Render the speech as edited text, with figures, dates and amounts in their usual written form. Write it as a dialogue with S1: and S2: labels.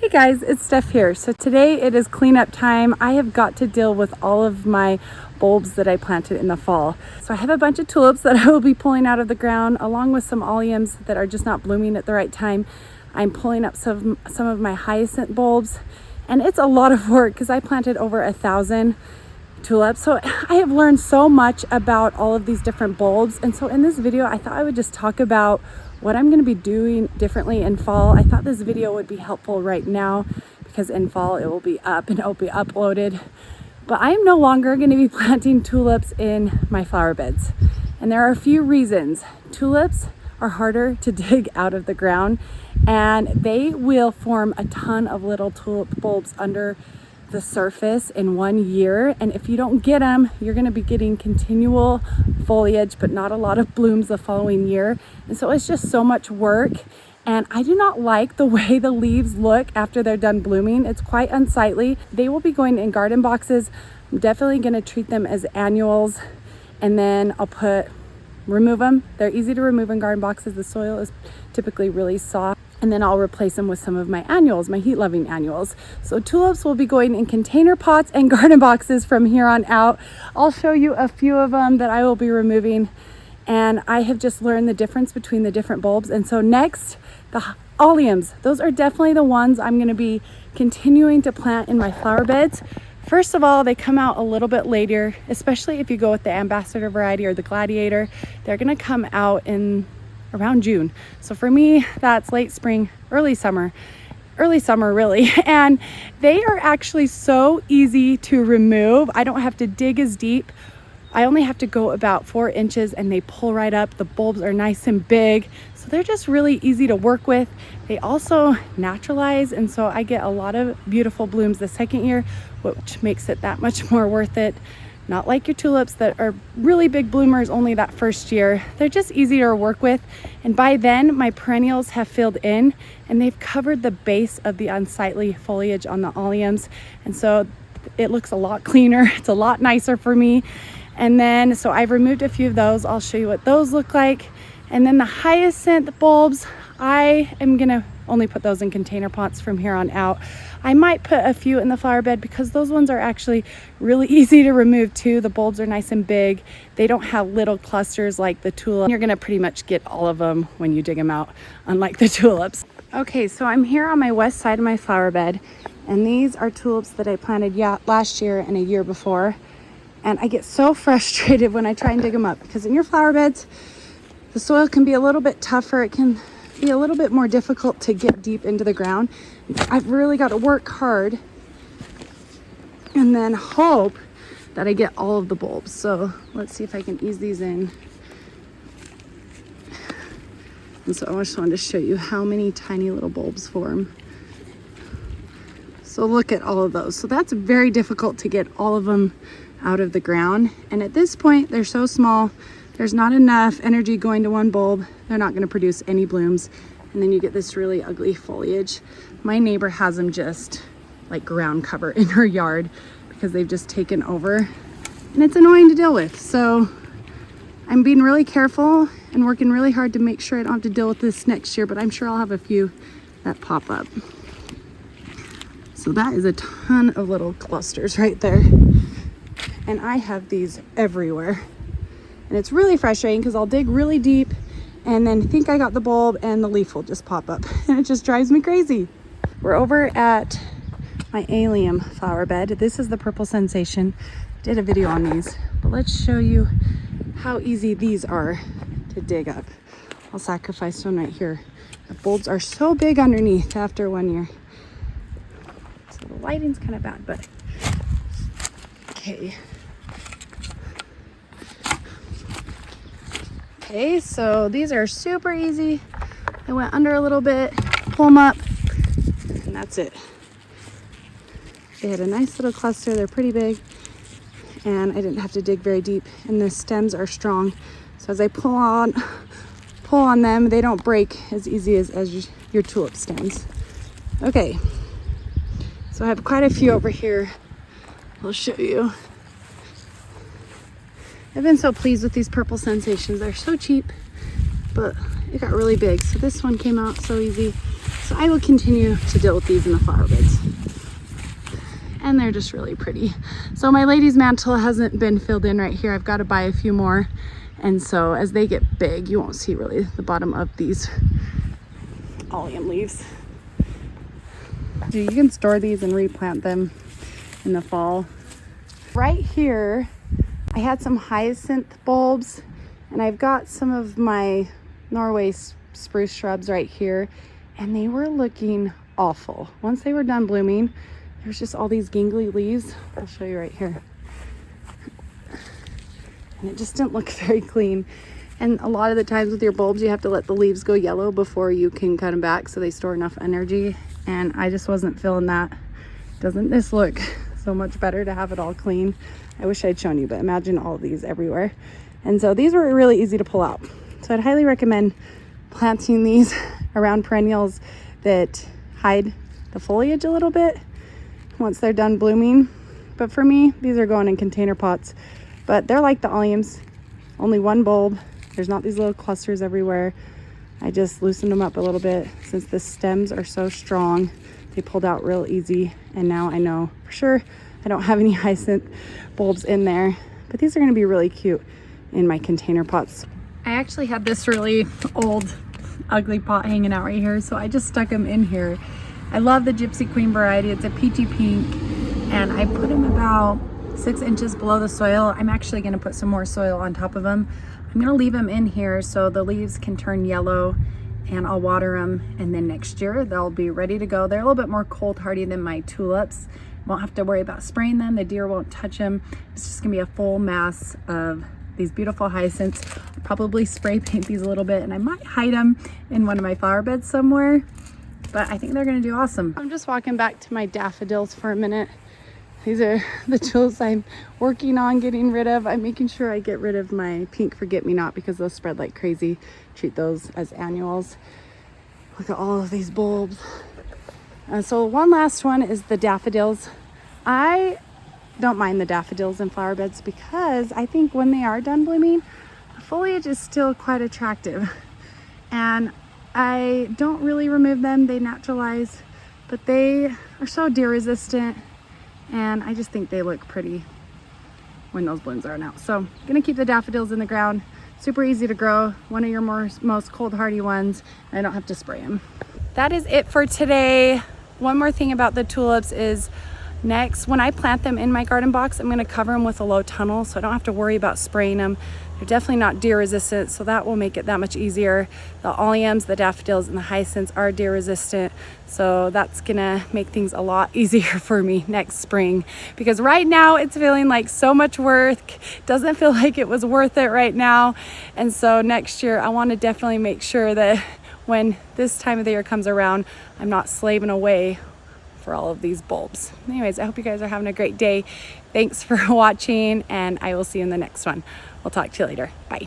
S1: Hey guys, it's Steph here. So today it is cleanup time. I have got to deal with all of my bulbs that I planted in the fall. So I have a bunch of tulips that I will be pulling out of the ground, along with some alliums that are just not blooming at the right time. I'm pulling up some of my hyacinth bulbs, and it's a lot of work because I planted over 1,000 tulips. So I have learned so much about all of these different bulbs. And so in this video, I thought I would just talk about what I'm going to be doing differently in fall. I thought this video would be helpful right now because in fall it will be up and it will be uploaded. But I am no longer going to be planting tulips in my flower beds. And there are a few reasons. Tulips are harder to dig out of the ground, and they will form a ton of little tulip bulbs under the surface in 1 year. And if you don't get them, you're going to be getting continual foliage but not a lot of blooms the following year. And so it's just so much work, and I do not like the way the leaves look after they're done blooming. It's quite unsightly. They will be going in garden boxes. I'm definitely going to treat them as annuals, and then I'll remove them. They're easy to remove in garden boxes. The soil is typically really soft. And then I'll replace them with some of my annuals, my heat-loving annuals. So tulips will be going in container pots and garden boxes from here on out. I'll show you a few of them that I will be removing. And I have just learned the difference between the different bulbs. And so next, the alliums. Those are definitely the ones I'm gonna be continuing to plant in my flower beds. First of all, they come out a little bit later, especially if you go with the ambassador variety or the gladiator. They're gonna come out in around June. So for me, that's late spring, early summer really. And they are actually so easy to remove. I don't have to dig as deep. I only have to go about 4 inches and they pull right up. The bulbs are nice and big. So they're just really easy to work with. They also naturalize, and so I get a lot of beautiful blooms the second year, which makes it that much more worth it. Not like your tulips that are really big bloomers only that first year. They're just easier to work with. And by then, my perennials have filled in and they've covered the base of the unsightly foliage on the alliums. And so it looks a lot cleaner. It's a lot nicer for me. And then, so I've removed a few of those. I'll show you what those look like. And then the hyacinth bulbs, I am gonna only put those in container pots from here on out. I might put a few in the flower bed because those ones are actually really easy to remove too. The bulbs are nice and big. They don't have little clusters like the tulip. You're gonna pretty much get all of them when you dig them out, unlike the tulips. Okay, so I'm here on my west side of my flower bed, and these are tulips that I planted last year and a year before. And I get so frustrated when I try and dig them up because in your flower beds, the soil can be a little bit tougher. It can be a little bit more difficult to get deep into the ground. I've really got to work hard and then hope that I get all of the bulbs. So let's see if I can ease these in. And so I just wanted to show you how many tiny little bulbs form. So look at all of those. So that's very difficult to get all of them out of the ground. And at this point, they're so small, there's not enough energy going to one bulb. They're not going to produce any blooms. And then you get this really ugly foliage. My neighbor has them just like ground cover in her yard because they've just taken over. And it's annoying to deal with. So I'm being really careful and working really hard to make sure I don't have to deal with this next year, but I'm sure I'll have a few that pop up. So that is a ton of little clusters right there. And I have these everywhere. And it's really frustrating because I'll dig really deep and then think I got the bulb and the leaf will just pop up. And it just drives me crazy. We're over at my allium flower bed. This is the Purple Sensation. Did a video on these, but let's show you how easy these are to dig up. I'll sacrifice one right here. The bulbs are so big underneath after 1 year. So the lighting's kind of bad, but okay. Okay, so these are super easy. I went under a little bit, pull them up, and that's it. They had a nice little cluster. They're pretty big, and I didn't have to dig very deep, and the stems are strong. So as I pull on them, they don't break as easy as your tulip stems. Okay, so I have quite a few over here. I'll show you. I've been so pleased with these Purple Sensations. They're so cheap, but it got really big. So this one came out so easy. So I will continue to deal with these in the flower beds. And they're just really pretty. So my lady's mantle hasn't been filled in right here. I've got to buy a few more. And so as they get big, you won't see really the bottom of these allium leaves. You can store these and replant them in the fall. Right here, I had some hyacinth bulbs, and I've got some of my Norway spruce shrubs right here, and they were looking awful. Once they were done blooming, there's just all these gangly leaves. I'll show you right here. And it just didn't look very clean. And a lot of the times with your bulbs, you have to let the leaves go yellow before you can cut them back so they store enough energy. And I just wasn't feeling that. Doesn't this look so much better to have it all clean? I wish I'd shown you, but imagine all of these everywhere. And so these were really easy to pull out. So I'd highly recommend planting these around perennials that hide the foliage a little bit once they're done blooming. But for me, these are going in container pots. But they're like the alliums, only one bulb. There's not these little clusters everywhere. I just loosened them up a little bit since the stems are so strong. They pulled out real easy, and now I know for sure I don't have any hyacinth bulbs in there. But these are gonna be really cute in my container pots. I actually had this really old, ugly pot hanging out right here, so I just stuck them in here. I love the Gypsy Queen variety. It's a peachy pink, and I put them about 6 inches below the soil. I'm actually gonna put some more soil on top of them. I'm gonna leave them in here so the leaves can turn yellow, and I'll water them, and then next year they'll be ready to go. They're a little bit more cold hardy than my tulips. Won't have to worry about spraying them. The deer won't touch them. It's just gonna be a full mass of these beautiful hyacinths. I'll probably spray paint these a little bit, and I might hide them in one of my flower beds somewhere, but I think they're gonna do awesome. I'm just walking back to my daffodils for a minute. These are the tulips I'm working on getting rid of. I'm making sure I get rid of my pink forget-me-not because those spread like crazy. Treat those as annuals. Look at all of these bulbs. So one last one is the daffodils. I don't mind the daffodils in flower beds because I think when they are done blooming, the foliage is still quite attractive. And I don't really remove them, they naturalize, but they are so deer resistant, and I just think they look pretty when those blooms are out. So I'm gonna keep the daffodils in the ground. Super easy to grow, one of your most cold hardy ones, and I don't have to spray them. That is it for today. One more thing about the tulips is next, when I plant them in my garden box, I'm gonna cover them with a low tunnel so I don't have to worry about spraying them. They're definitely not deer resistant, so that will make it that much easier. The alliums, the daffodils, and the hyacinths are deer resistant, so that's gonna make things a lot easier for me next spring, because right now it's feeling like so much work. Doesn't feel like it was worth it right now. And so next year I want to definitely make sure that when this time of the year comes around, I'm not slaving away for all of these bulbs. Anyways, I hope you guys are having a great day. Thanks for watching, and I will see you in the next one. We'll talk to you later. Bye.